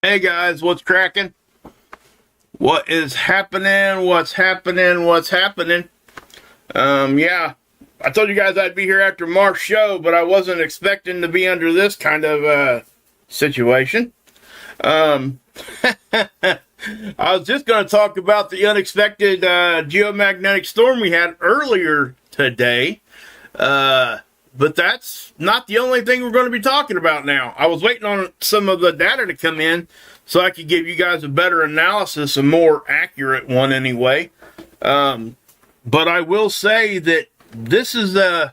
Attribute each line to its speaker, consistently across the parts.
Speaker 1: Hey guys, what's cracking? What is happening? What's happening? Yeah, I told you guys I'd be here after Mark's show, but I wasn't expecting to be under this kind of situation. I was just going to talk about the unexpected geomagnetic storm we had earlier today. But that's not the only thing we're going to be talking about now. I was waiting on some of the data to come in so I could give you guys a better analysis, a more accurate one anyway. But I will say that this is this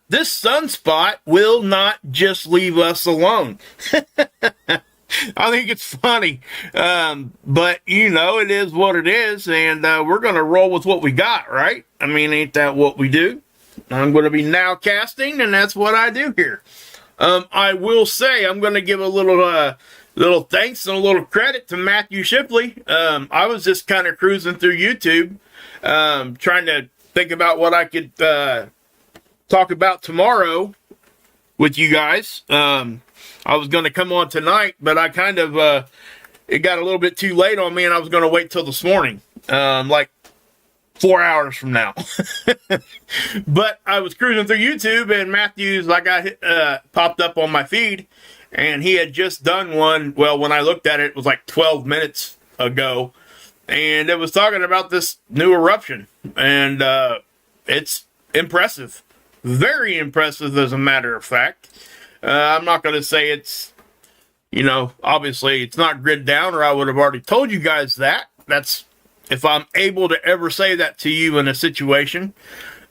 Speaker 1: sunspot will not just leave us alone. I think it's funny. But you know, it is what it is, and we're going to roll with what we got, right? I mean, ain't that what we do? I'm going to be nowcasting, and that's what I do here. I will say I'm going to give a little thanks and a little credit to Matthew Shipley. I was just kind of cruising through YouTube, trying to think about what I could talk about tomorrow with you guys. I was going to come on tonight, but I kind of it got a little bit too late on me, and I was going to wait till this morning, like 4 hours from now. But I was cruising through YouTube, and Matthew's popped up on my feed, and he had just done one. Well, when I looked at it, it was like 12 minutes ago, and it was talking about this new eruption, and it's impressive, very impressive, as a matter of fact. I'm not going to say it's, you know, obviously it's not grid down, or I would have already told you guys that. That's if I'm able to ever say that to you in a situation.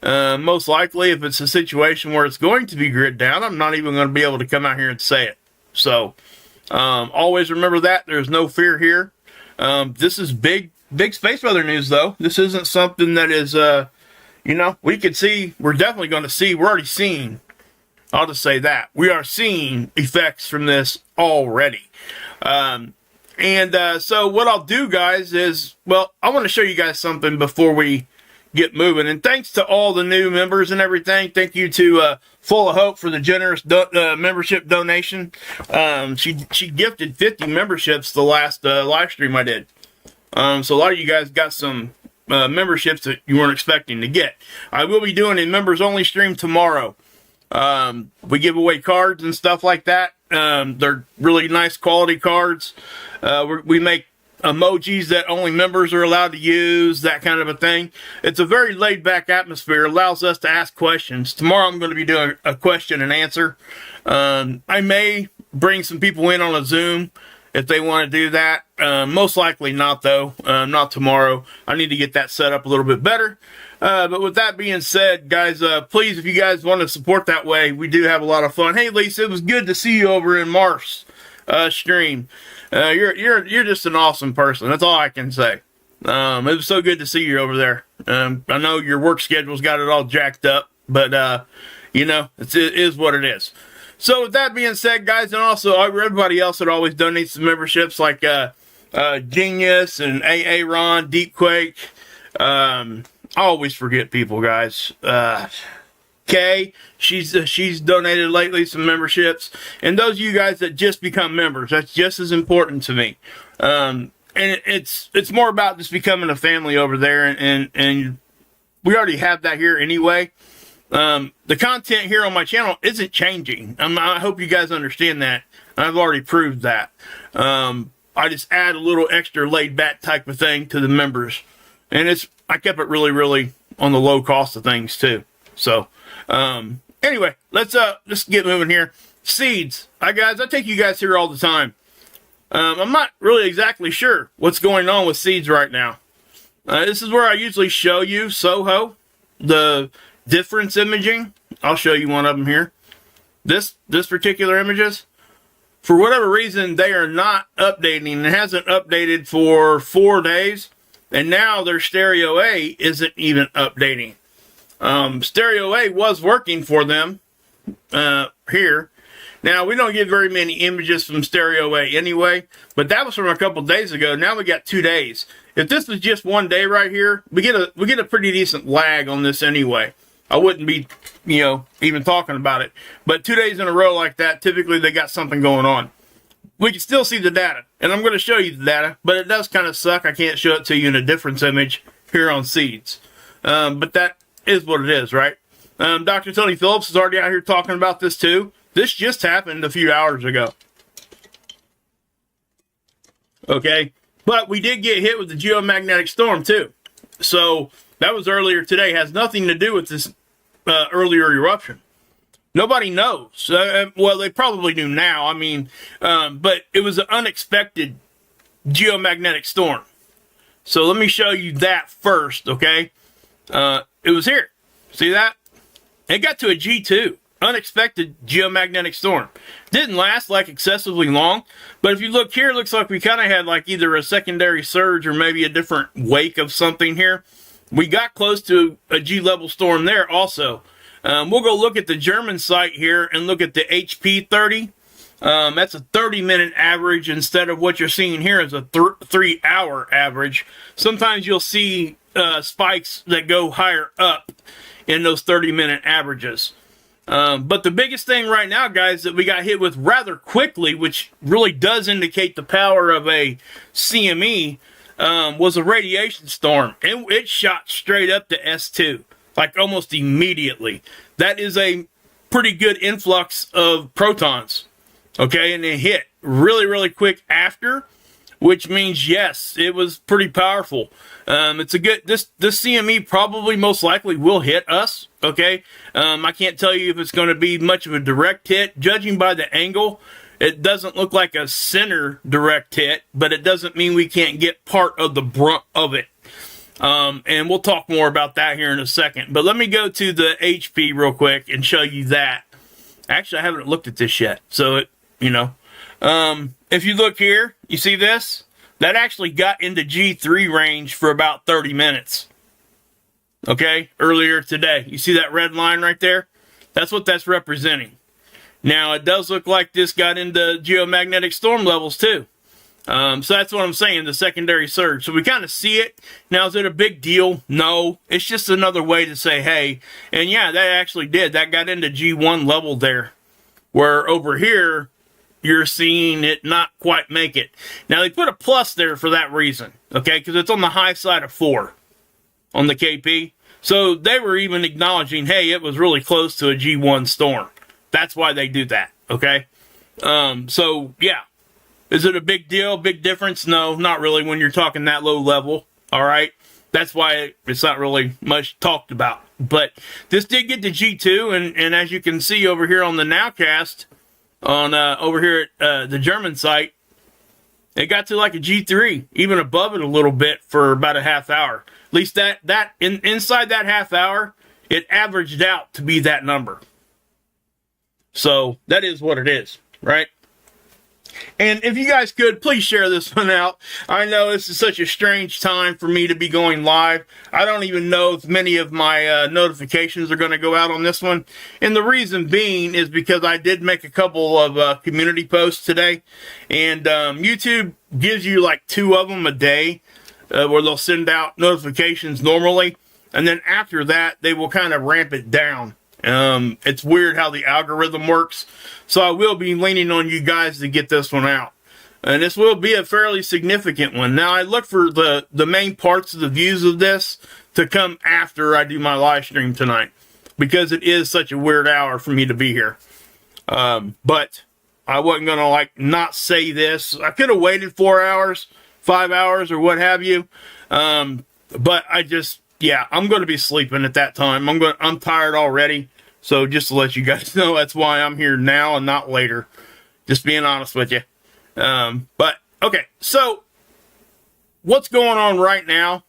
Speaker 1: Most likely, if it's a situation where it's going to be grid down, I'm not even going to be able to come out here and say it. So, always remember that. There's no fear here. This is big space weather news, though. This isn't something that is, you know, we could see, we're definitely going to see, we're already seeing, I'll just say that. We are seeing effects from this already. So what I'll do, guys, is, well, I want to show you guys something before we get moving. And thanks to all the new members and everything. Thank you to Full of Hope for the generous membership donation. She gifted 50 memberships the last live stream I did. So a lot of you guys got some memberships that you weren't expecting to get. I will be doing a members only stream tomorrow. We give away cards and stuff like that. They're really nice quality cards. We make emojis that only members are allowed to use, that kind of a thing. It's a very laid-back atmosphere. It allows us to ask questions. Tomorrow I'm going to be doing a question and answer. I may bring some people in on a Zoom if they want to do that. Most likely not, though. Not tomorrow. I need to get that set up a little bit better. But with that being said, guys, please, if you guys want to support that way, we do have a lot of fun. Hey, Lisa, it was good to see you over in Mark's stream. You're just an awesome person. That's all I can say. It was so good to see you over there. I know your work schedule's got it all jacked up, but you know, it is what it is. So with that being said, guys, and also everybody else that always donates some memberships, like Genius and AA Ron, Deepquake. I always forget people, guys. Kay, she's donated lately some memberships, and those of you guys that just become members, that's just as important to me. And it's more about just becoming a family over there, and we already have that here anyway. The content here on my channel isn't changing. I hope you guys understand that. I've already proved that. I just add a little extra laid back type of thing to the members, and I kept it really, really on the low cost of things too. So, anyway, let's get moving here. seeds. Hi guys, I take you guys here all the time. I'm not really exactly sure what's going on with seeds right now. This is where I usually show you SOHO, the difference imaging. I'll show you one of them here. This particular images. For whatever reason, they are not updating. It hasn't updated for 4 days. And now their Stereo A isn't even updating. Stereo A was working for them here. Now, we don't get very many images from Stereo A anyway, but that was from a couple days ago. Now we got 2 days. If this was just 1 day right here, we get a pretty decent lag on this anyway. I wouldn't be, even talking about it. But 2 days in a row like that, typically they got something going on. We can still see the data, and I'm going to show you the data, but it does kind of suck. I can't show it to you in a difference image here on seeds. But that is what it is, right? Dr. Tony Phillips is already out here talking about this too. This just happened a few hours ago. Okay, but we did get hit with the geomagnetic storm too. So that was earlier today. Has nothing to do with this earlier eruption. Nobody knows. Well, they probably do now. I mean, but it was an unexpected geomagnetic storm. So let me show you that first, okay? It was here. See that? It got to a G2. Unexpected geomagnetic storm. Didn't last like excessively long, but if you look here, it looks like we kind of had like either a secondary surge or maybe a different wake of something here. We got close to a G-level storm there also. We'll go look at the German site here and look at the HP 30. That's a 30-minute average instead of what you're seeing here is a 3-hour average. Sometimes you'll see spikes that go higher up in those 30-minute averages. But the biggest thing right now, guys, that we got hit with rather quickly, which really does indicate the power of a CME, was a radiation storm. And it shot straight up to S2, like almost immediately. That is a pretty good influx of protons, okay? And it hit really, really quick after, which means, yes, it was pretty powerful. It's a good, this CME probably most likely will hit us, okay? I can't tell you if it's going to be much of a direct hit. Judging by the angle, it doesn't look like a center direct hit, but it doesn't mean we can't get part of the brunt of it. And we'll talk more about that here in a second. But let me go to the HP real quick and show you that. Actually, I haven't looked at this yet, so it, if you look here, you see this? That actually got into G3 range for about 30 minutes. Okay, earlier today. You see that red line right there? That's what that's representing. Now, it does look like this got into geomagnetic storm levels too. So that's what I'm saying, the secondary surge. So we kind of see it. Now, is it a big deal? No. It's just another way to say, hey. And yeah, that actually did. That got into G1 level there. Where over here, you're seeing it not quite make it. Now, they put a plus there for that reason, okay? Because it's on the high side of 4 on the KP. So they were even acknowledging, hey, it was really close to a G1 storm. That's why they do that, okay? So, yeah. Is it a big deal, big difference? No, not really when you're talking that low level, all right? That's why it's not really much talked about. But this did get to G2, and as you can see over here on the Nowcast, on over here at the German site, it got to like a G3, even above it a little bit for about a half hour. At least inside that half hour, it averaged out to be that number. So that is what it is, right? And if you guys could, please share this one out. I know this is such a strange time for me to be going live. I don't even know if many of my notifications are going to go out on this one. And the reason being is because I did make a couple of community posts today. And YouTube gives you like 2 of them a day where they'll send out notifications normally. And then after that, they will kind of ramp it down. It's weird how the algorithm works. So I will be leaning on you guys to get this one out. And this will be a fairly significant one. Now, I look for the main parts of the views of this to come after I do my live stream tonight. Because it is such a weird hour for me to be here. But I wasn't going to, not say this. I could have waited 4 hours, 5 hours, or what have you. But I just, yeah, I'm going to be sleeping at that time. I'm tired already. So just to let you guys know, that's why I'm here now and not later. Just being honest with you. But, okay, so what's going on right now?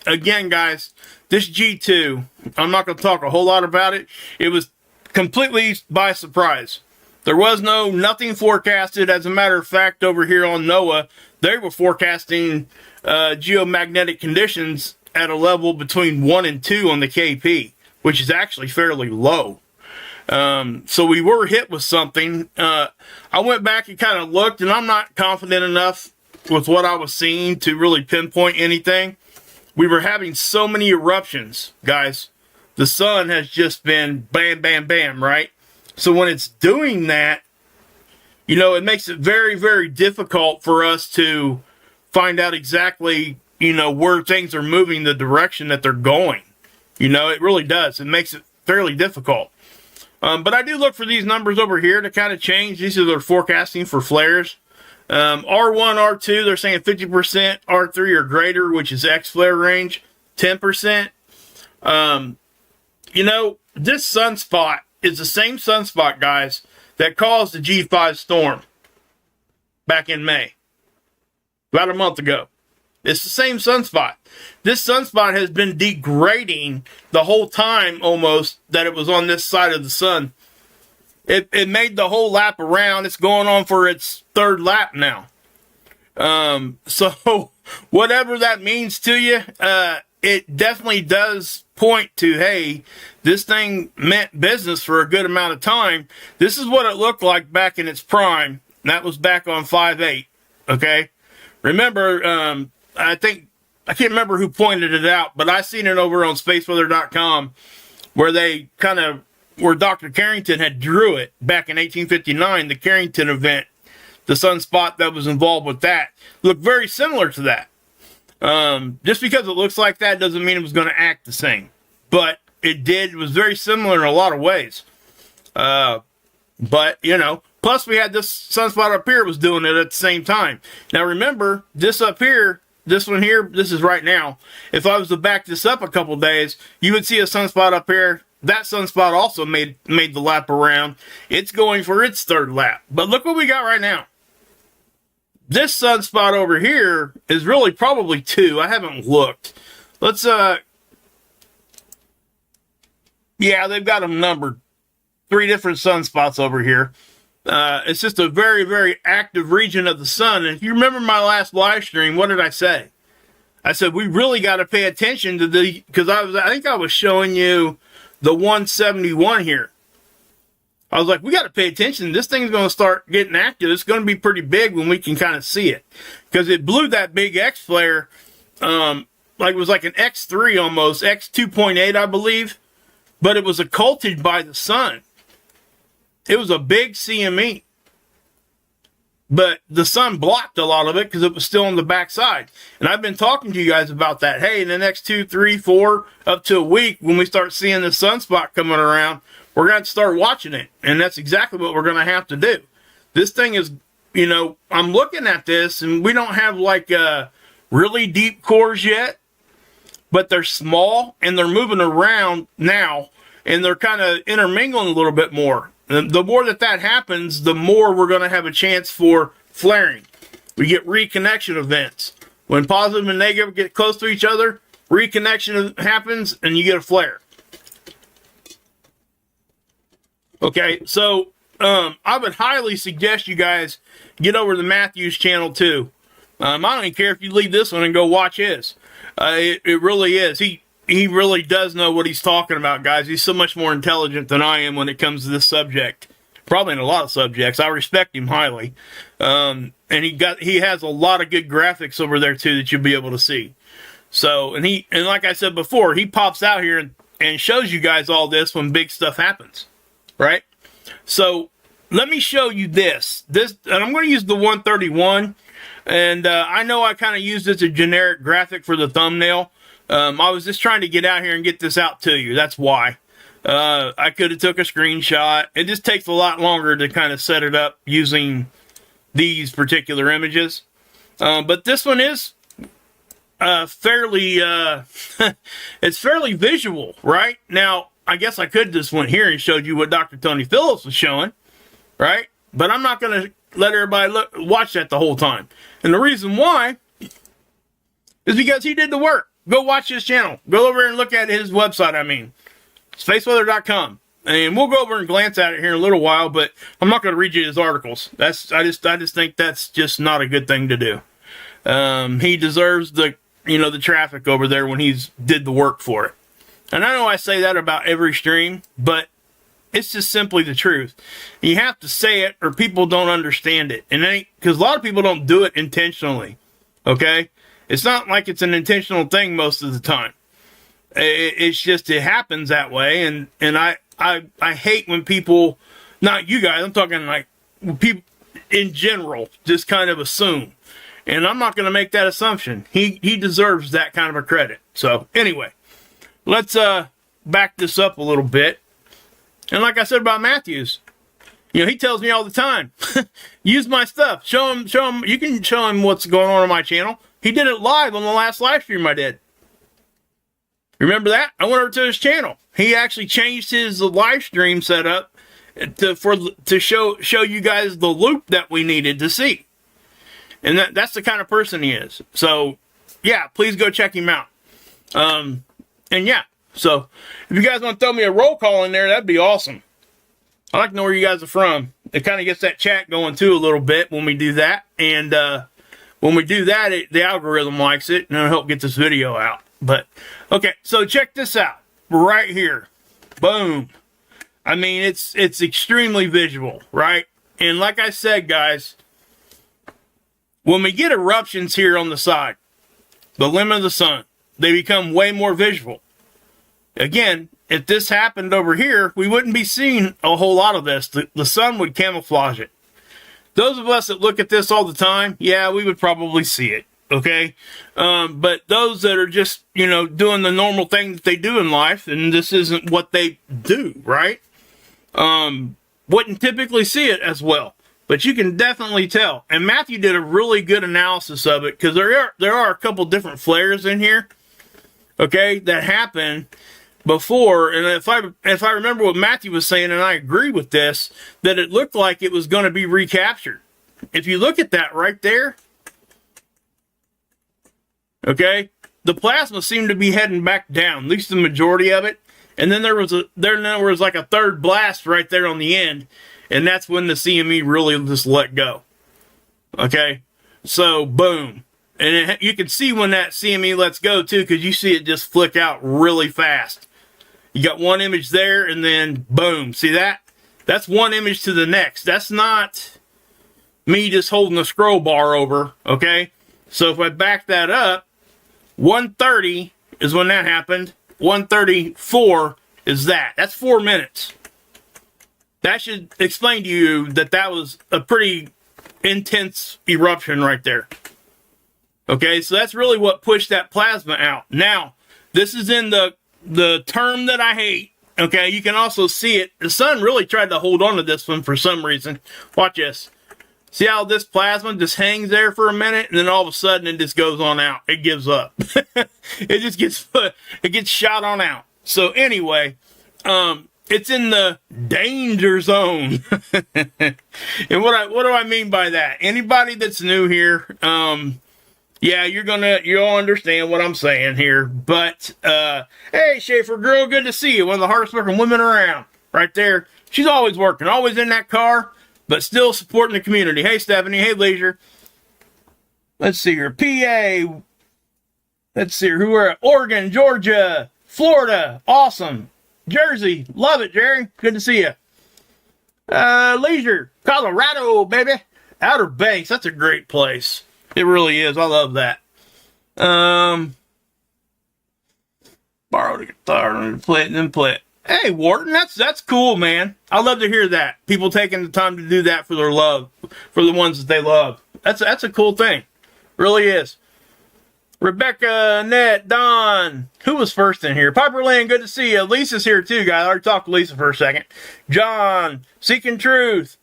Speaker 1: Again, guys, this G2, I'm not going to talk a whole lot about it. It was completely by surprise. There was nothing forecasted. As a matter of fact, over here on NOAA, they were forecasting geomagnetic conditions at a level between 1 and 2 on the KP, which is actually fairly low. So we were hit with something. I went back and kind of looked, and I'm not confident enough with what I was seeing to really pinpoint anything. We were having so many eruptions, guys. The sun has just been bam, bam, bam, right? So when it's doing that, you know, it makes it very, very difficult for us to find out exactly, you know, where things are moving, the direction that they're going. You know, it really does. It makes it fairly difficult. But I do look for these numbers over here to kind of change. These are their forecasting for flares. R1, R2, they're saying 50%, R3 or greater, which is X flare range, 10%. You know, this sunspot is the same sunspot, guys, that caused the G5 storm back in May, about a month ago. It's the same sunspot. This sunspot has been degrading the whole time almost that it was on this side of the sun. It made the whole lap around. It's going on for its third lap now. So whatever that means to you, it definitely does point to, hey, this thing meant business for a good amount of time. This is what it looked like back in its prime. That was back on 5/8. Okay? Remember, I can't remember who pointed it out, but I seen it over on spaceweather.com where Dr. Carrington had drew it back in 1859, the Carrington event, the sunspot that was involved with that, looked very similar to that. Just because it looks like that doesn't mean it was going to act the same. But it did. It was very similar in a lot of ways. But, you know, plus we had this sunspot up here was doing it at the same time. Now remember, this up here, this one here, this is right now. If I was to back this up a couple days, you would see a sunspot up here. That sunspot also made the lap around. It's going for its third lap. But look what we got right now. This sunspot over here is really probably 2. I haven't looked. Let's, yeah, they've got them numbered. 3 different sunspots over here. It's just a very, very active region of the sun. And if you remember my last live stream, what did I say? I said, we really got to pay attention to because I think I was showing you the 171 here. I was like, we got to pay attention. This thing's going to start getting active. It's going to be pretty big when we can kind of see it. Because it blew that big X flare, like it was like an X3 almost, X2.8, I believe. But it was occulted by the sun. It was a big CME. But the sun blocked a lot of it because it was still on the backside. And I've been talking to you guys about that. Hey, in the next 2, 3, 4, up to a week, when we start seeing the sunspot coming around, we're going to start watching it. And that's exactly what we're going to have to do. This thing is, you know, I'm looking at this, and we don't have like really deep cores yet. But they're small, and they're moving around now, and they're kind of intermingling a little bit more. The more that happens, the more we're going to have a chance for flaring. We get reconnection events. When positive and negative get close to each other, reconnection happens and you get a flare. Okay, so I would highly suggest you guys get over to Matthew's channel too. I don't even care if you leave this one and go watch his. It really is. He really does know what he's talking about, guys. He's so much more intelligent than I am when it comes to this subject. Probably in a lot of subjects. I respect him highly. And he has a lot of good graphics over there too that you'll be able to see. So, and like I said before, he pops out here and shows you guys all this when big stuff happens. Right? So, let me show you this. And I'm going to use the 131. And I know I kind of used it as a generic graphic for the thumbnail. I was just trying to get out here and get this out to you. That's why. I could have took a screenshot. It just takes a lot longer to kind of set it up using these particular images. But this one is fairly, it's fairly visual, right? Now, I guess I could just went here and showed you what Dr. Tony Phillips was showing, right? But I'm not going to let everybody watch that the whole time. And the reason why is because he did the work. Go watch his channel. Go over and look at his website, I mean. Spaceweather.com. And we'll go over and glance at it here in a little while, but I'm not going to read you his articles. I just think that's just not a good thing to do. He deserves the traffic over there when he's did the work for it. And I know I say that about every stream, but it's just simply the truth. You have to say it or people don't understand it. And because a lot of people don't do it intentionally. Okay? It's not like it's an intentional thing most of the time. It's just, it happens that way. And I hate when people, not you guys, I'm talking like people in general, just kind of assume. And I'm not going to make that assumption. He deserves that kind of a credit. So anyway, let's back this up a little bit. And like I said about Matthews, he tells me all the time, use my stuff. Show him. You can show him what's going on my channel. He did it live on the last live stream I did. Remember that? I went over to his channel. He actually changed his live stream setup to show you guys the loop that we needed to see. And that's the kind of person he is. So, yeah, please go check him out. And yeah, so if you guys want to throw me a roll call in there, that'd be awesome. I'd like to know where you guys are from. It kind of gets that chat going too a little bit when we do that. And when we do that, the algorithm likes it, and it'll help get this video out. But, okay, so check this out. Right here. Boom. I mean, it's extremely visual, right? And like I said, guys, when we get eruptions here on the side, the limb of the sun, they become way more visual. Again, if this happened over here, we wouldn't be seeing a whole lot of this. The sun would camouflage it. Those of us that look at this all the time, yeah, we would probably see it, okay? But those that are just, doing the normal thing that they do in life, and this isn't what they do, right? Wouldn't typically see it as well. But you can definitely tell. And Matthew did a really good analysis of it, because there are a couple different flares in here, okay, that happened before. And if I remember what Matthew was saying, and I agree with this, that it looked like it was going to be recaptured. If you look at that right there, okay, the plasma seemed to be heading back down, at least the majority of it. And then there was like a third blast right there on the end. And that's when the CME really just let go. Okay? So, boom. And you can see when that CME lets go, too, because you see it just flick out really fast. You got one image there, and then, boom. See that? That's one image to the next. That's not me just holding a scroll bar over, okay? So, if I back that up, 1:30 is when that happened. 1:34 is that. That's 4 minutes. That should explain to you that that was a pretty intense eruption right there. Okay, so that's really what pushed that plasma out. Now, this is in the term that I hate. Okay, you can also see it. The sun really tried to hold on to this one for some reason. Watch this. See how this plasma just hangs there for a minute, and then all of a sudden it just goes on out. It gives up. It just gets shot on out. So anyway, it's in the danger zone. And what do I mean by that? Anybody that's new here, yeah, you'll understand what I'm saying here. But hey, Schaefer girl, good to see you. One of the hardest working women around, right there. She's always working, always in that car, but still supporting the community. Hey, Stephanie. Hey, Leisure. Let's see here. PA. Let's see here. Who are at? Oregon, Georgia, Florida. Awesome. Jersey. Love it, Jerry. Good to see you. Leisure. Colorado, baby. Outer Banks. That's a great place. It really is. I love that. Borrow the guitar and play it and then play it. Hey, Wharton, that's cool, man. I love to hear that. People taking the time to do that for their love, for the ones that they love. That's a cool thing. Really is. Rebecca, Annette, Don. Who was first in here? Piper Lynn, good to see you. Lisa's here too, guys. I already talked to Lisa for a second. John, Seeking Truth.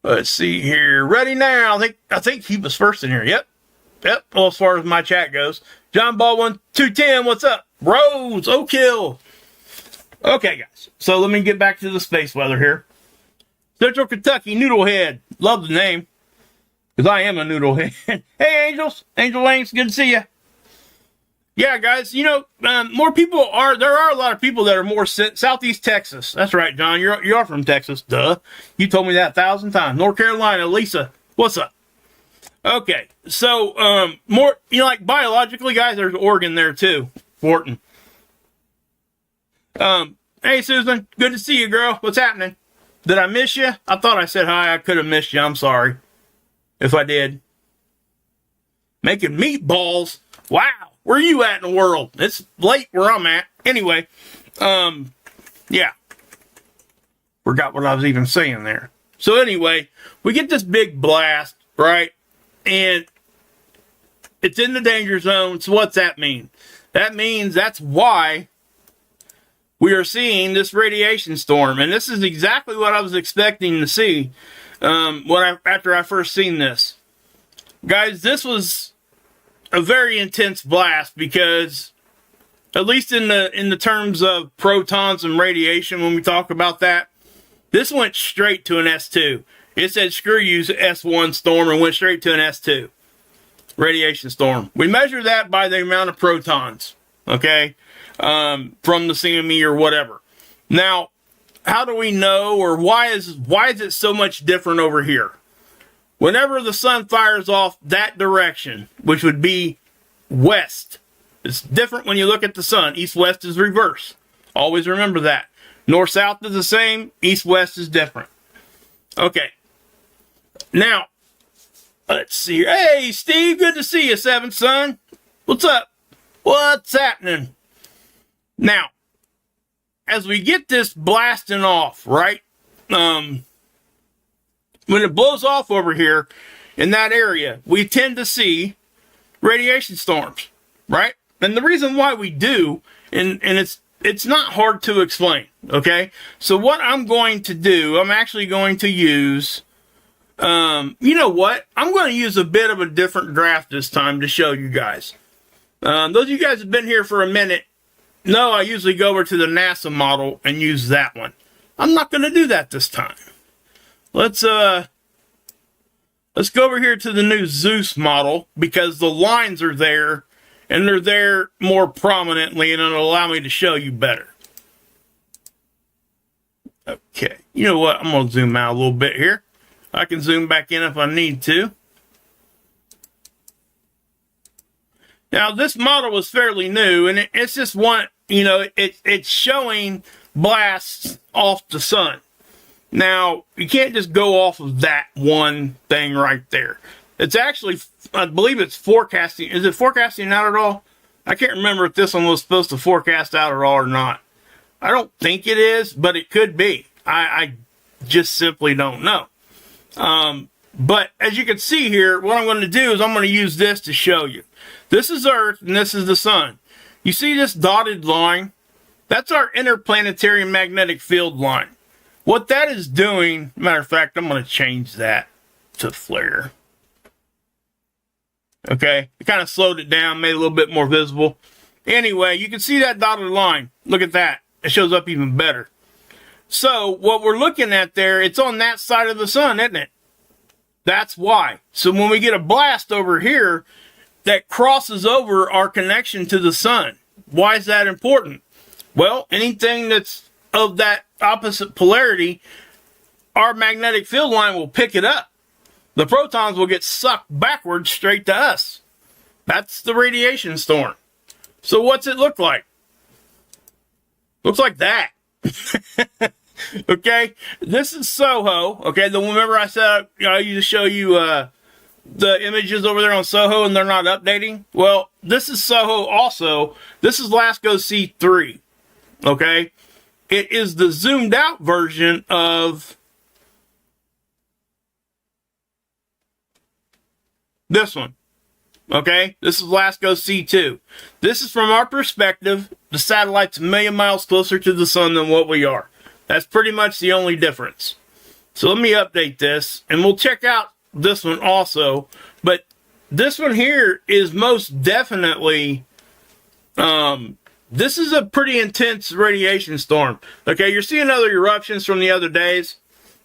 Speaker 1: Let's see here. Ready now. I think he was first in here. Yep. Well, as far as my chat goes. John Baldwin, 210, what's up? Rose, Oak Hill. Okay, guys. So let me get back to the space weather here. Central Kentucky, Noodlehead. Love the name. Because I am a noodlehead. Hey, Angels. Angel Lanes, good to see you. Yeah, guys, you know, more people are, there are a lot of people that are more Southeast Texas. That's right, John. You're from Texas. Duh. You told me that 1,000 times. North Carolina, Lisa. What's up? Okay. So, more, you know, like biologically, guys, there's Oregon there too. Wharton. Hey, Susan. Good to see you, girl. What's happening? Did I miss you? I thought I said hi. I could have missed you. I'm sorry if I did. Making meatballs. Wow. Where are you at in the world? It's late where I'm at. Anyway, yeah. Forgot what I was even saying there. So anyway, we get this big blast, right? And it's in the danger zone. So what's that mean? That means that's why we are seeing this radiation storm. And this is exactly what I was expecting to see after I first seen this. Guys, this was a very intense blast because, at least in the terms of protons and radiation, when we talk about that, this went straight to an S2. It said screw you S1 storm and went straight to an S2 radiation storm. We measure that by the amount of protons, okay, from the CME or whatever. Now, how do we know, or why is it so much different over here? Whenever the sun fires off that direction, which would be west, it's different when you look at the sun. East-west is reverse. Always remember that. North-south is the same. East-west is different. Okay. Now, let's see here. Hey, Steve, good to see you, Seventh Son. What's up? What's happening? Now, as we get this blasting off, right? When it blows off over here in that area, we tend to see radiation storms, right? And the reason why we do, and it's not hard to explain, okay? So what I'm going to do, I'm actually going to use, you know what? I'm going to use a bit of a different graph this time to show you guys. Those of you guys have been here for a minute know I usually go over to the NASA model and use that one. I'm not going to do that this time. Let's go over here to the new Zeus model because the lines are there and they're there more prominently and it'll allow me to show you better. Okay, you know what? I'm going to zoom out a little bit here. I can zoom back in if I need to. Now, this model was fairly new and it's just one, you know, it's showing blasts off the sun. Now, you can't just go off of that one thing right there. It's actually, I believe it's forecasting. Is it forecasting out at all? I can't remember if this one was supposed to forecast out at all or not. I don't think it is, but it could be. I just simply don't know. But as you can see here, what I'm going to do is I'm going to use this to show you. This is Earth and this is the sun. You see this dotted line? That's our interplanetary magnetic field line. What that is doing, matter of fact, I'm going to change that to flare. Okay, it kind of slowed it down, made it a little bit more visible. Anyway, you can see that dotted line. Look at that. It shows up even better. So, what we're looking at there, it's on that side of the sun, isn't it? That's why. So, when we get a blast over here, that crosses over our connection to the sun. Why is that important? Well, anything that's of that opposite polarity, our magnetic field line will pick it up. The protons will get sucked backwards straight to us. That's the radiation storm. So what's it look like? Looks like that. Okay, this is SOHO. Okay, remember I said I used to show you the images over there on SOHO and they're not updating? Well, this is SOHO also. This is LASCO C3. Okay, it is the zoomed out version of this one. Okay, this is LASCO C2. This is from our perspective. The satellite's a million miles closer to the sun than what we are. That's pretty much the only difference. So let me update this, and we'll check out this one also. But this one here is most definitely this is a pretty intense radiation storm. Okay, you're seeing other eruptions from the other days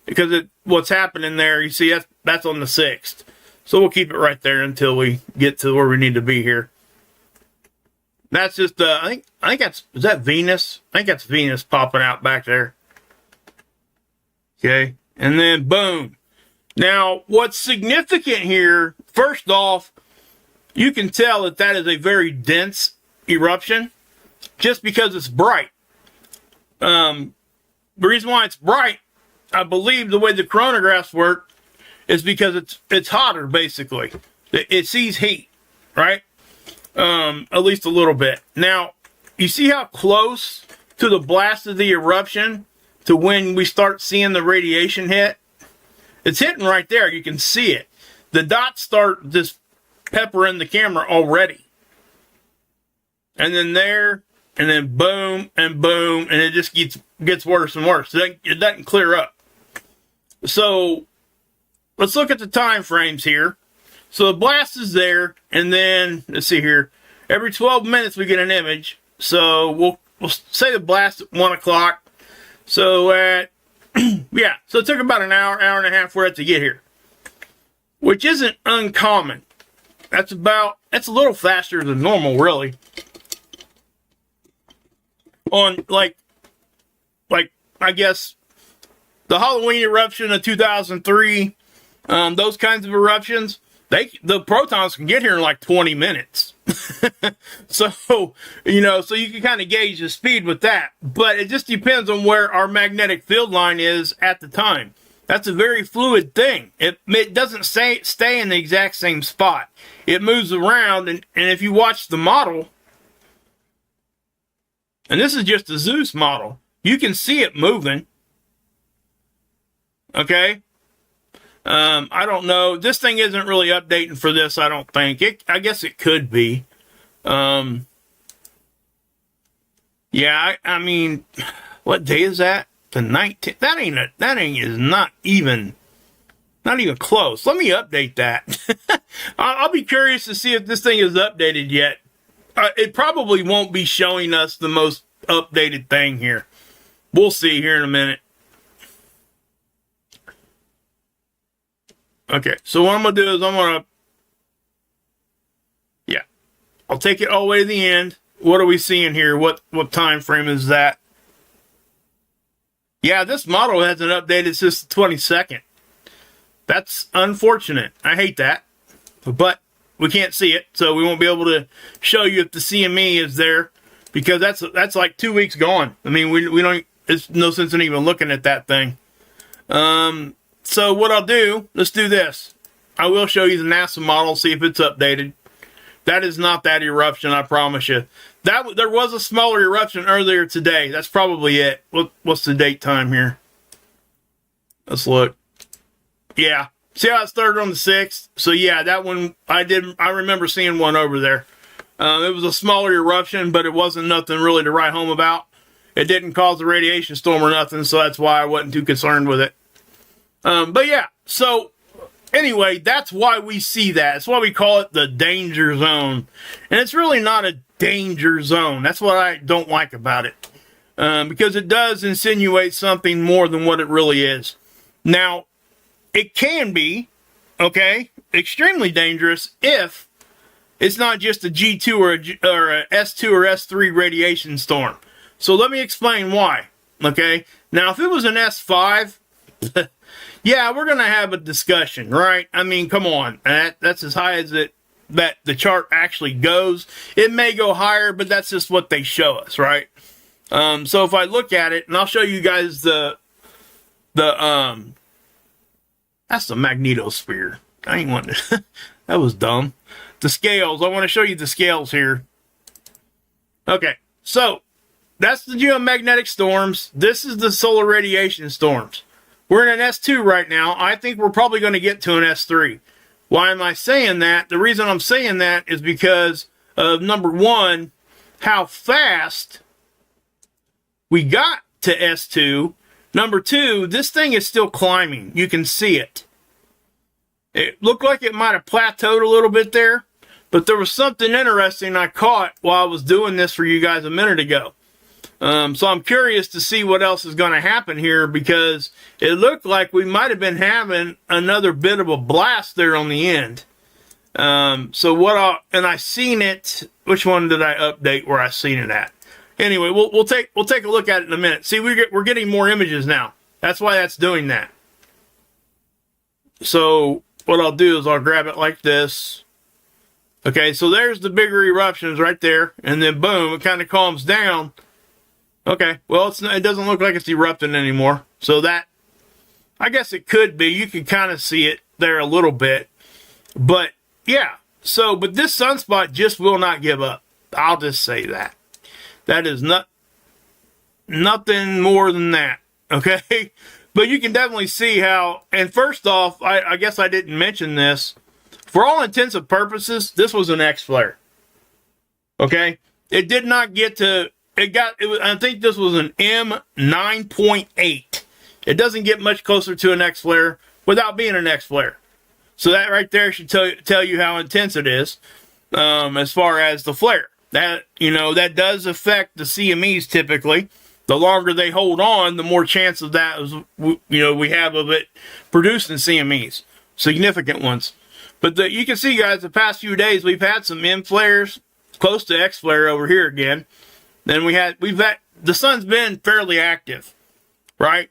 Speaker 1: because what's happening there, you see that's on the 6th. So we'll keep it right there until we get to where we need to be here. That's just, I think that's, is that Venus? I think that's Venus popping out back there. Okay, and then boom. Now, what's significant here, first off, you can tell that that is a very dense eruption just because it's bright. The reason why it's bright, I believe the way the coronagraphs work is because it's hotter, basically. It sees heat, right? At least a little bit. Now, you see how close to the blast of the eruption to when we start seeing the radiation hit? It's hitting right there. You can see it. The dots start just peppering the camera already. And then there, and then boom, and boom, and it just gets worse and worse. It doesn't clear up. So, let's look at the time frames here. So the blast is there, and then, let's see here, every 12 minutes we get an image. So we'll say the blast at 1 o'clock. So at, yeah, so it took about an hour and a half for it to get here. Which isn't uncommon. That's a little faster than normal, really. On, like, I guess, the Halloween eruption of 2003, those kinds of eruptions, the protons can get here in like 20 minutes. So, you know, so you can kind of gauge the speed with that. But it just depends on where our magnetic field line is at the time. That's a very fluid thing. It doesn't stay in the exact same spot. It moves around, and if you watch the model, and this is just a Zeus model, you can see it moving. Okay? I don't know. This thing isn't really updating for this, I don't think. I guess it could be. Yeah, I mean, what day is that? The 19th. That is not even close. Let me update that. I'll be curious to see if this thing is updated yet. It probably won't be showing us the most updated thing here. We'll see here in a minute. Okay, so what I'm going to do is I'll take it all the way to the end. What are we seeing here? What time frame is that? Yeah, this model hasn't updated since the 22nd. That's unfortunate. I hate that. But we can't see it, so we won't be able to show you if the CME is there, because that's like 2 weeks gone. I mean, we don't, it's no sense in even looking at that thing. So what I'll do, let's do this. I will show you the NASA model, see if it's updated. That is not that eruption, I promise you. There was a smaller eruption earlier today. That's probably it. What's the date time here? Let's look. Yeah. See how it started on the 6th? So yeah, that one, I remember seeing one over there. It was a smaller eruption, but it wasn't nothing really to write home about. It didn't cause a radiation storm or nothing, so that's why I wasn't too concerned with it. But yeah, so anyway, that's why we see that. That's why we call it the danger zone. And it's really not a danger zone. That's what I don't like about it. Because it does insinuate something more than what it really is. Now, it can be, okay, extremely dangerous if it's not just a G2 or a S2 or S3 radiation storm. So let me explain why, okay? Now, if it was an S5, yeah, we're going to have a discussion, right? I mean, come on. That's as high as that the chart actually goes. It may go higher, but that's just what they show us, right? So if I look at it, and I'll show you guys that's the magnetosphere. I ain't wanting to, that was dumb. The scales, I want to show you the scales here. Okay, so that's the geomagnetic storms. This is the solar radiation storms. We're in an S2 right now. I think we're probably going to get to an S3. Why am I saying that? The reason I'm saying that is because of, number one, how fast we got to S2. Number two, this thing is still climbing. You can see it. It looked like it might have plateaued a little bit there. But there was something interesting I caught while I was doing this for you guys a minute ago. So I'm curious to see what else is going to happen here, because it looked like we might have been having another bit of a blast there on the end. And I seen it. Which one did I update where I seen it at? Anyway, we'll take a look at it in a minute. See, we're getting more images now. That's why that's doing that. So what I'll do is I'll grab it like this. Okay, so there's the bigger eruptions right there, and then boom, it kind of calms down. Okay, well, it doesn't look like it's erupting anymore. So that, I guess it could be. You can kind of see it there a little bit. But, yeah. So, but this sunspot just will not give up. I'll just say that. That is nothing more than that. Okay? But you can definitely see how, and first off, I guess I didn't mention this. For all intents and purposes, this was an X-flare. Okay? It did not get to... I think this was an M9.8. It doesn't get much closer to an X-flare without being an X-flare. So that right there should tell you how intense it is, as far as the flare. That does affect the CMEs typically. The longer they hold on, the more chance of that we have of it producing CMEs, significant ones. But you can see, guys, the past few days we've had some M flares close to X flare over here again. Then the sun's been fairly active, right?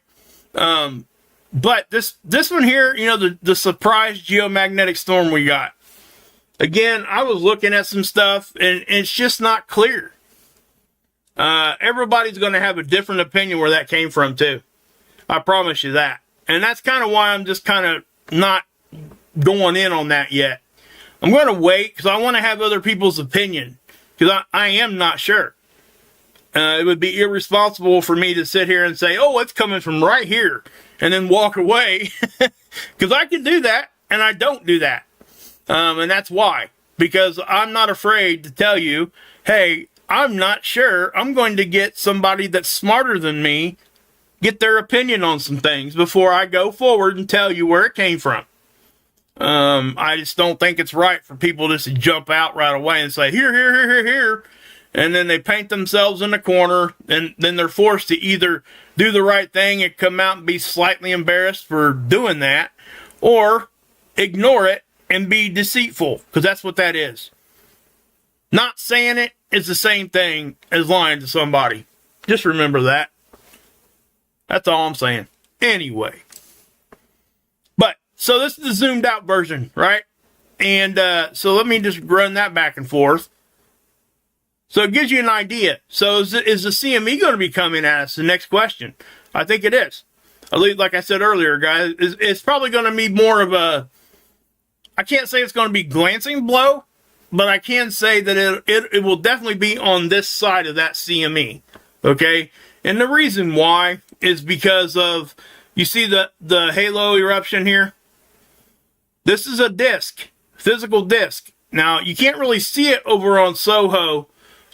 Speaker 1: But this one here, the surprise geomagnetic storm we got. Again, I was looking at some stuff, and it's just not clear. Everybody's going to have a different opinion where that came from, too. I promise you that. And that's kind of why I'm just kind of not going in on that yet. I'm going to wait, because I want to have other people's opinion, because I am not sure. It would be irresponsible for me to sit here and say, oh, it's coming from right here, and then walk away. Because I can do that, and I don't do that. And that's why. Because I'm not afraid to tell you, hey, I'm not sure. I'm going to get somebody that's smarter than me, get their opinion on some things before I go forward and tell you where it came from. I just don't think it's right for people just to jump out right away and say, here. And then they paint themselves in a corner, and then they're forced to either do the right thing and come out and be slightly embarrassed for doing that, or ignore it and be deceitful, because that's what that is. Not saying it is the same thing as lying to somebody. Just remember that. That's all I'm saying. Anyway. But, so this is the zoomed out version, right? And so let me just run that back and forth. So it gives you an idea. So is the CME going to be coming at us? The next question. I think it is. At least, like I said earlier, guys, it's probably going to be more of a... I can't say it's going to be glancing blow, but I can say that it will definitely be on this side of that CME. Okay? And the reason why is because of... You see the halo eruption here? This is a disc. Physical disc. Now, you can't really see it over on SOHO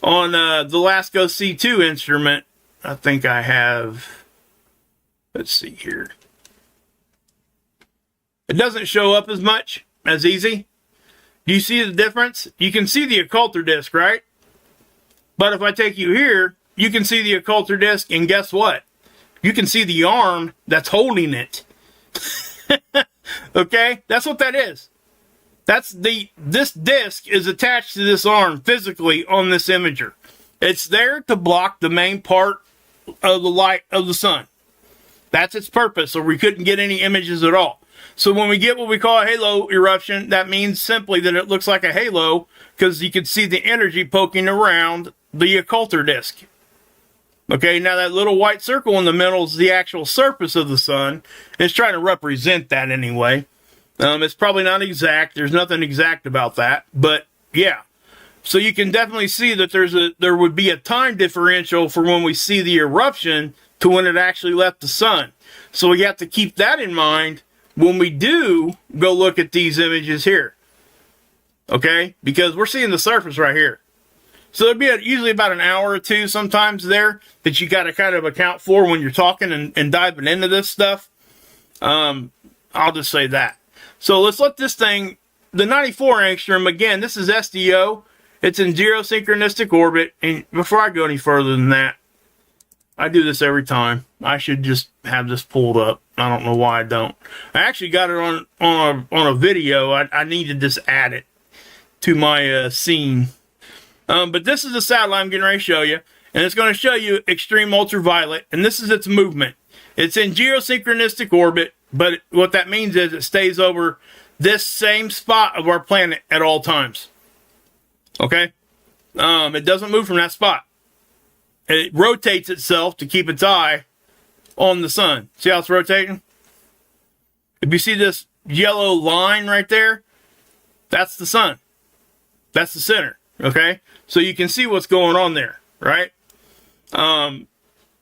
Speaker 1: on the LASCO C2 instrument. I think I have... Let's see here. It doesn't show up as much, as easy. Do you see the difference? You can see the occulter disc, right? But if I take you here, you can see the occulter disc, and guess what? You can see the arm that's holding it. Okay? That's what that is. This disc is attached to this arm physically on this imager. It's there to block the main part of the light of the sun. That's its purpose, so we couldn't get any images at all. So when we get what we call a halo eruption, that means simply that it looks like a halo, because you can see the energy poking around the occulter disc. Okay, now that little white circle in the middle is the actual surface of the sun. It's trying to represent that anyway. It's probably not exact. There's nothing exact about that. But, yeah. So you can definitely see that there would be a time differential for when we see the eruption to when it actually left the sun. So we have to keep that in mind when we do go look at these images here. Okay? Because we're seeing the surface right here. So there'll be usually about an hour or two sometimes there that you got to kind of account for when you're talking and diving into this stuff. I'll just say that. So let's let this thing the 94 angstrom, again, this is SDO. It's in geosynchronistic orbit. And before I go any further than that, I do this every time. I should just have this pulled up. I don't know why I don't. I actually got it on a video. I need to just add it to my scene. But this is the satellite I'm getting ready to show you. And it's going to show you extreme ultraviolet. And this is its movement. It's in geosynchronistic orbit. But what that means is it stays over this same spot of our planet at all times. Okay? It doesn't move from that spot. It rotates itself to keep its eye on the sun. See how it's rotating? If you see this yellow line right there, that's the sun. That's the center. Okay? So you can see what's going on there, right?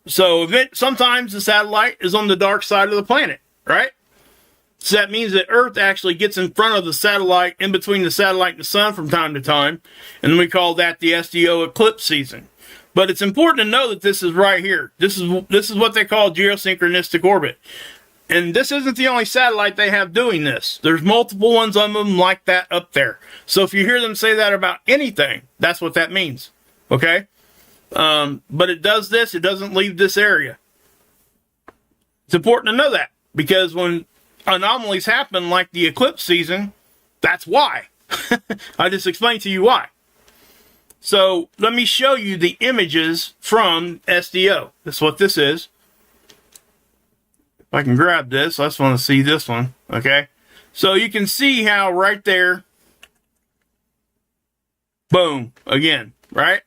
Speaker 1: So sometimes the satellite is on the dark side of the planet, right? So that means that Earth actually gets in front of the satellite, in between the satellite and the sun from time to time. And we call that the SDO eclipse season. But it's important to know that this is right here. This is what they call geosynchronistic orbit. And this isn't the only satellite they have doing this. There's multiple ones of them like that up there. So if you hear them say that about anything, that's what that means. Okay? But it does this. It doesn't leave this area. It's important to know that. Because when anomalies happen like the eclipse season, that's why. I just explained to you why. So let me show you the images from SDO. That's what this is. If I can grab this, I just want to see this one. Okay. So you can see how right there, boom, again, right?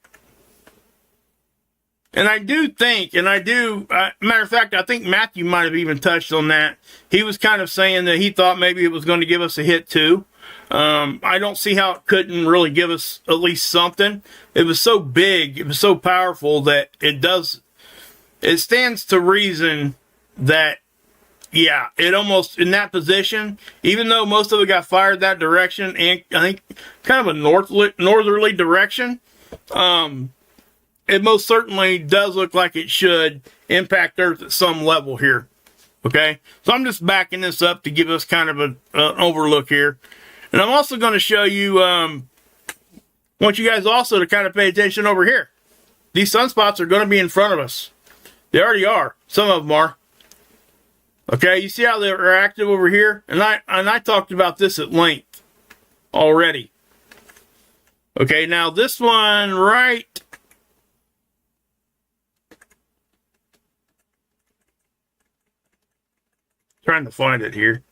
Speaker 1: And I do think, matter of fact, I think Matthew might have even touched on that. He was kind of saying that he thought maybe it was going to give us a hit too. I don't see how it couldn't really give us at least something. It was so big, it was so powerful that it stands to reason that, yeah, it almost, in that position, even though most of it got fired that direction, and I think kind of a northerly direction, it most certainly does look like it should impact Earth at some level here. Okay? So I'm just backing this up to give us kind of an overlook here. And I'm also going to show you, want you guys also to kind of pay attention over here. These sunspots are going to be in front of us. They already are. Some of them are. Okay, you see how they're active over here? And I talked about this at length already. Okay, now this one right... Trying to find it here.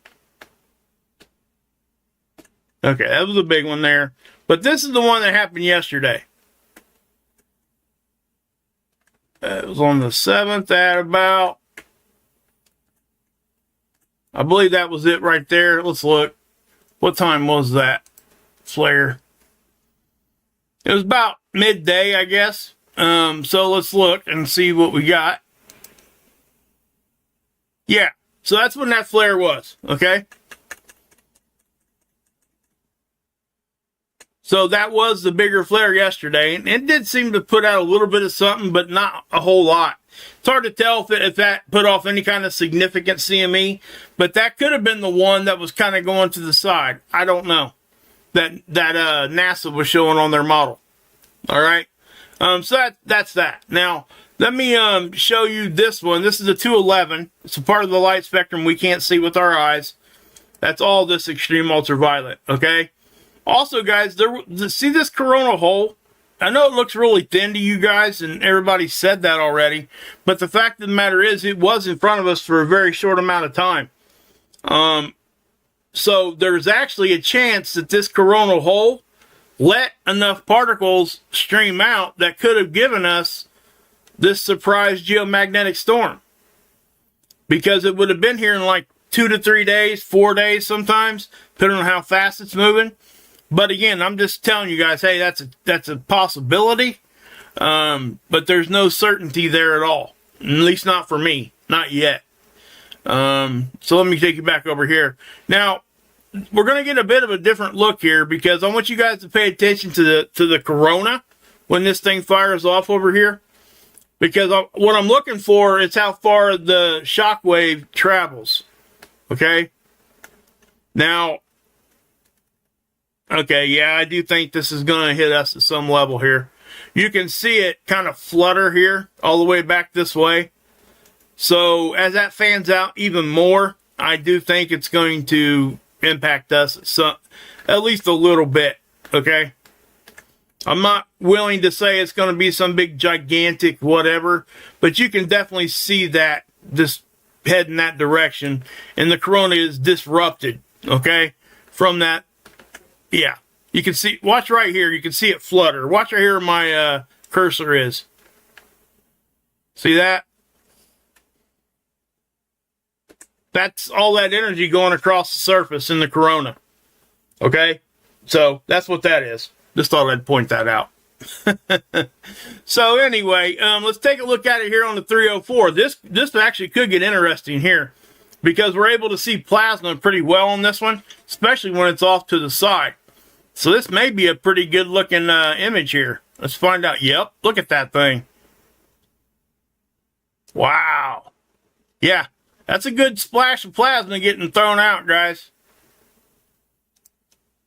Speaker 1: Okay, that was a big one there. But this is the one that happened yesterday. It was on the 7th at about... I believe that was it right there. Let's look. What time was that flare? It was about midday, I guess. So let's look and see what we got. Yeah, so that's when that flare was, okay? So that was the bigger flare yesterday, and it did seem to put out a little bit of something, but not a whole lot. It's hard to tell if that put off any kind of significant CME, but that could have been the one that was kind of going to the side. I don't know. That NASA was showing on their model. All right. So that's that. Now, let me show you this one. This is a 211. It's a part of the light spectrum we can't see with our eyes. That's all this extreme ultraviolet, okay? Also, guys, see this coronal hole? I know it looks really thin to you guys, and everybody said that already, but the fact of the matter is it was in front of us for a very short amount of time. So there's actually a chance that this coronal hole let enough particles stream out that could have given us this surprise geomagnetic storm. Because it would have been here in like 2 to 3 days, 4 days sometimes, depending on how fast it's moving. But again, I'm just telling you guys, hey, that's a possibility, but there's no certainty there at all. At least not for me, not yet. So let me take you back over here. Now, we're going to get a bit of a different look here because I want you guys to pay attention to the corona when this thing fires off over here. Because what I'm looking for is how far the shock wave travels. Okay? Now, Okay, yeah, I do think this is going to hit us at some level here. You can see it kind of flutter here all the way back this way. So as that fans out even more, I do think it's going to impact us at least a little bit, okay? I'm not willing to say it's going to be some big gigantic whatever, but you can definitely see that this head in that direction, and the corona is disrupted, okay, from that. Yeah, you can see, watch right here, you can see it flutter. Watch right here where my cursor is. See that? That's all that energy going across the surface in the corona, okay? So that's what that is. Just thought I'd point that out. So anyway, let's take a look at it here on the 304. This actually could get interesting here because we're able to see plasma pretty well on this one, especially when it's off to the side. So this may be a pretty good looking image here. Let's find out. Yep, look at that thing. Wow. Yeah, that's a good splash of plasma getting thrown out, guys.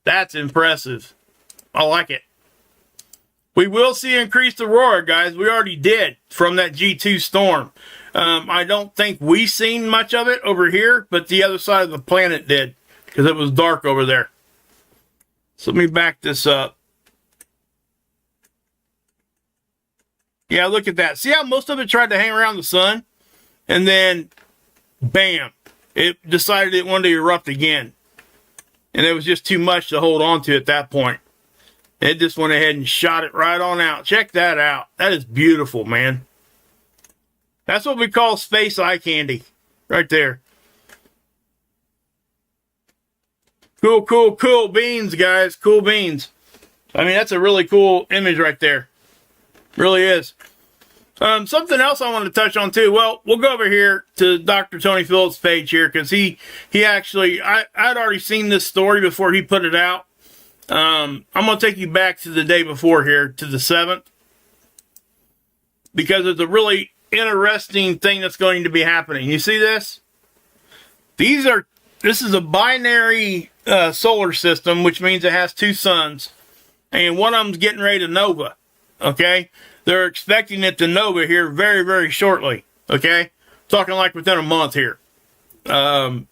Speaker 1: That's impressive. I like it. We will see increased aurora, guys. We already did from that G2 storm. I don't think we seen much of it over here, but the other side of the planet did because it was dark over there. So let me back this up. Yeah, look at that. See how most of it tried to hang around the sun? And then, bam, it decided it wanted to erupt again. And it was just too much to hold on to at that point. It just went ahead and shot it right on out. Check that out. That is beautiful, man. That's what we call space eye candy. Right there. Cool, cool, cool beans, guys. Cool beans. I mean, that's a really cool image right there. Really is. Something else I want to touch on too. Well, we'll go over here to Dr. Tony Phillips' page here because he actually, I'd already seen this story before he put it out. I'm going to take you back to the day before here, to the 7th, because it's a really interesting thing that's going to be happening. You see this? This is a binary solar system, which means it has two suns, and one of them's getting ready to nova, okay? They're expecting it to nova here very, very shortly, okay? Talking like within a month here. And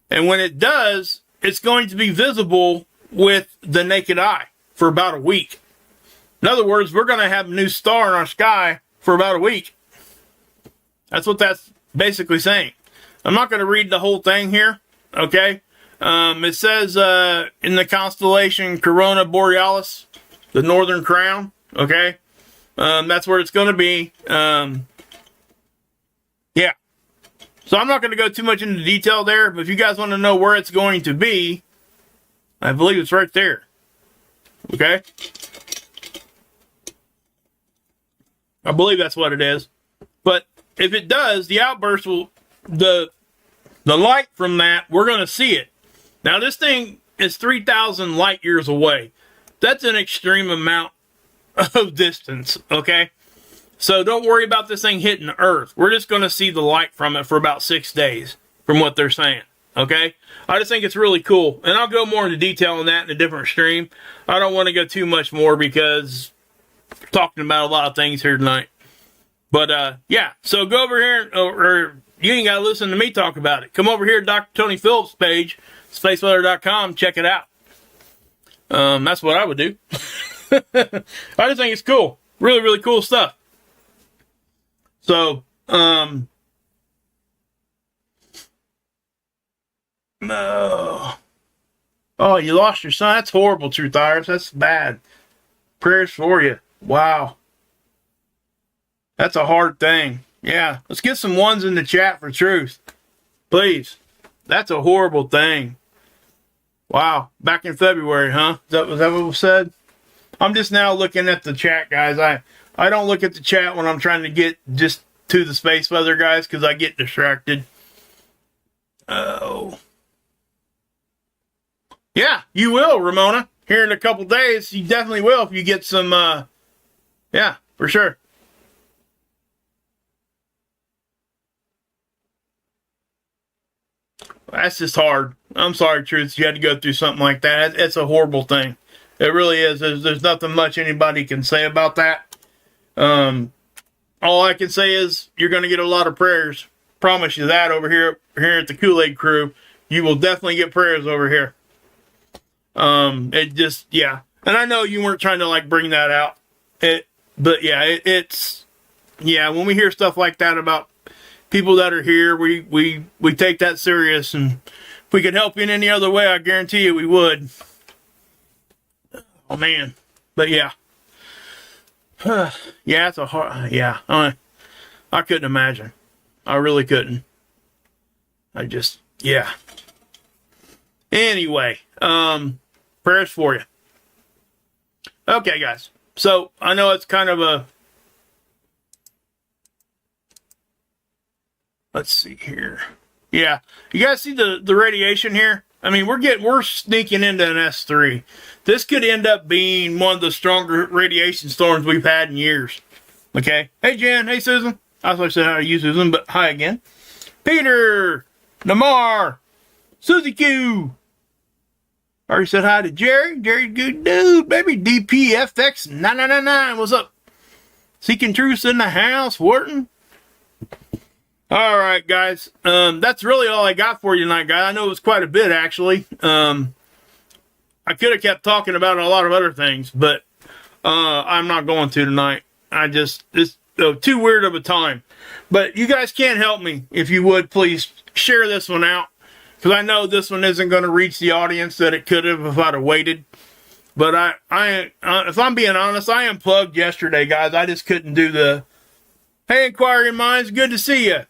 Speaker 1: when it does, it's going to be visible with the naked eye for about a week. In other words, we're going to have a new star in our sky for about a week. That's what that's basically saying. I'm not going to read the whole thing here, okay? It says in the constellation Corona Borealis, the Northern Crown, okay? That's where it's going to be. Yeah. So I'm not going to go too much into detail there, but if you guys want to know where it's going to be, I believe it's right there. Okay? I believe that's what it is. But if it does, the outburst will, the light from that, we're going to see it. Now, this thing is 3,000 light years away. That's an extreme amount of distance, okay? So don't worry about this thing hitting the Earth. We're just going to see the light from it for about 6 days, from what they're saying. Okay, I just think it's really cool, and I'll go more into detail on that in a different stream. I don't want to go too much more because we're talking about a lot of things here tonight. But yeah, so go over here, or you ain't got to listen to me talk about it. Come over here to Dr. Tony Phillips' page, spaceweather.com, check it out. That's what I would do. I just think it's cool. Really, really cool stuff. So, no. Oh, you lost your son? That's horrible, Truth Iris. That's bad. Prayers for you. Wow. That's a hard thing. Yeah. Let's get some ones in the chat for truth. Please. That's a horrible thing. Wow. Back in February, huh? Was that what was said? I'm just now looking at the chat, guys. I don't look at the chat when I'm trying to get just to the space weather, guys, because I get distracted. Oh. Yeah, you will, Ramona. Here in a couple days, you definitely will if you get some, yeah, for sure. That's just hard. I'm sorry, Truth, you had to go through something like that. It's a horrible thing. It really is. There's nothing much anybody can say about that. All I can say is you're going to get a lot of prayers. Promise you that over here at the Kool-Aid Krew. You will definitely get prayers over here. It just, yeah. And I know you weren't trying to like bring that out. But yeah, it's, yeah, when we hear stuff like that about people that are here, we take that serious, and if we could help you in any other way, I guarantee you we would. Oh man. But yeah. Yeah, it's a hard, yeah. I couldn't imagine. I really couldn't. I just, yeah. Anyway, prayers for you. Okay, guys. So, I know it's kind of a, let's see here. Yeah. You guys see the radiation here? I mean, we're sneaking into an S3. This could end up being one of the stronger radiation storms we've had in years. Okay? Hey, Jen. Hey, Susan. I was going to say hi to you, Susan, but hi again. Peter. Namar. Susie Q. I already said hi to Jerry. Jerry's good dude, baby. DPFX9999. What's up? Seeking Truth in the house. Wharton. All right, guys. That's really all I got for you tonight, guys. I know it was quite a bit, actually. I could have kept talking about a lot of other things, but I'm not going to tonight. It's too weird of a time. But you guys can't help me. If you would, please share this one out. Because I know this one isn't going to reach the audience that it could have if I'd have waited. But if I'm being honest, I unplugged yesterday, guys. I just couldn't do the, hey, Inquiring Minds, good to see you.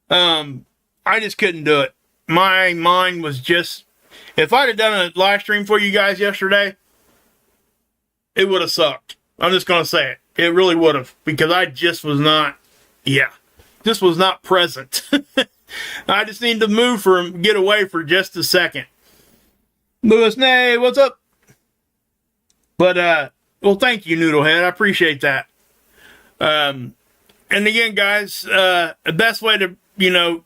Speaker 1: I just couldn't do it. My mind was just, if I'd have done a live stream for you guys yesterday, it would have sucked. I'm just going to say it. It really would have. Because I just was not, just was not present. I just need to get away for just a second. Lewis Nay, what's up? But, well, thank you, Noodlehead. I appreciate that. And again, guys, the best way to,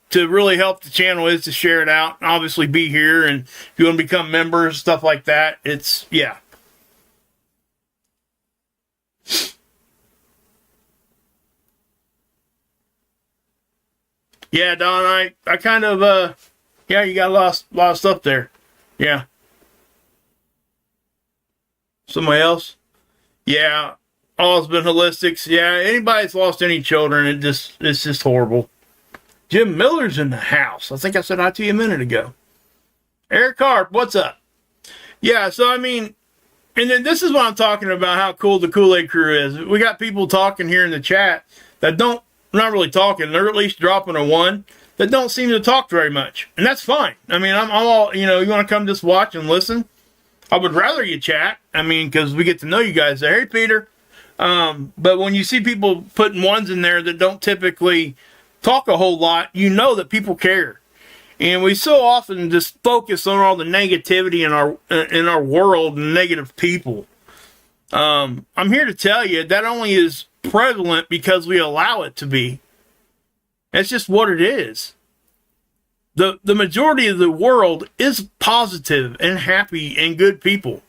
Speaker 1: to really help the channel is to share it out. Obviously, be here. And if you want to become members, stuff like that, it's, yeah. Yeah, Don, I kind of, yeah, you got a lot of stuff there. Yeah. Somebody else? Yeah. All's been holistics. Yeah, anybody's lost any children, it's just horrible. Jim Miller's in the house. I think I said hi to you a minute ago. Eric Harp, what's up? Yeah, so I mean, and then this is what I'm talking about, how cool the Kool-Aid Krew is. We got people talking here in the chat that not really talking, they're at least dropping a one, that don't seem to talk very much. And that's fine. I mean, I'm all, you want to come just watch and listen? I would rather you chat. I mean, because we get to know you guys there. Hey, Peter. But when you see people putting ones in there that don't typically talk a whole lot, you know that people care. And we so often just focus on all the negativity in our world and negative people. I'm here to tell you that only is prevalent because we allow it to be. That's just what it is. The majority of the world is positive and happy and good people.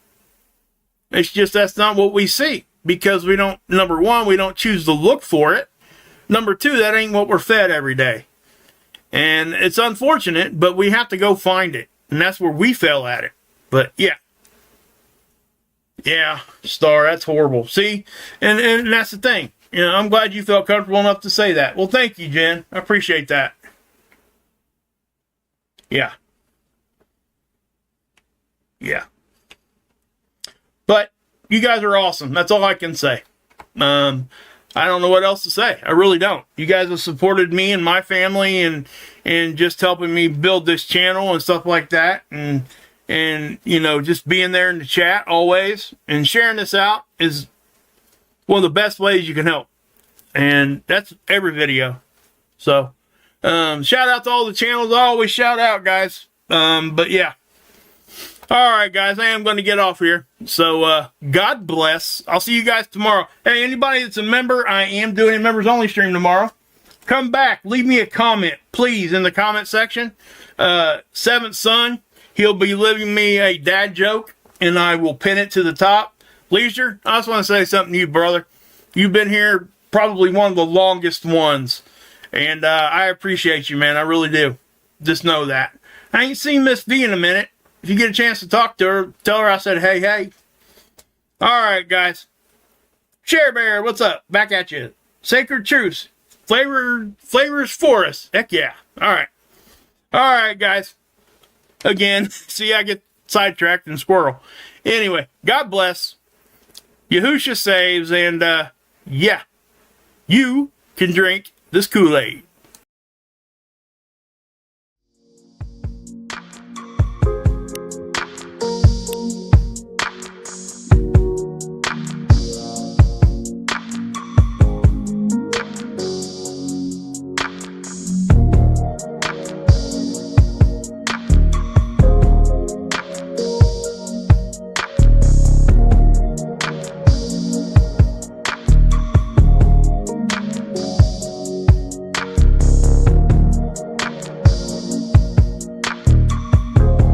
Speaker 1: It's just that's not what we see. Because we don't, number one, we don't choose to look for it. Number two, that ain't what we're fed every day. And it's unfortunate, but we have to go find it. And that's where we fail at it. But yeah. Yeah, Star, that's horrible. See? And that's the thing. I'm glad you felt comfortable enough to say that. Well, thank you, Jen. I appreciate that. Yeah. Yeah. But you guys are awesome. That's all I can say. I don't know what else to say. I really don't. You guys have supported me and my family and just helping me build this channel and stuff like that. And just being there in the chat always and sharing this out is one of the best ways you can help. And that's every video. So, shout out to all the channels. I always shout out, guys. But yeah. All right, guys, I am going to get off here. So, God bless. I'll see you guys tomorrow. Hey, anybody that's a member, I am doing a members only stream tomorrow. come back. Leave me a comment, please, in the comment section. Seventh son, he'll be leaving me a dad joke, and I will pin it to the top. Leisure, I just want to say something to you, brother. You've been here probably one of the longest ones, and I appreciate you, man. I really do. Just know that. I ain't seen Miss V in a minute. If you get a chance to talk to her, tell her I said, hey, hey. All right, guys. Share Bear, what's up? Back at you. Sacred Truths. Flavors for us. Heck yeah. All right. All right, guys. Again, see, I get sidetracked and squirrel. Anyway, God bless. Yahusha saves, and yeah, you can drink this Kool-Aid.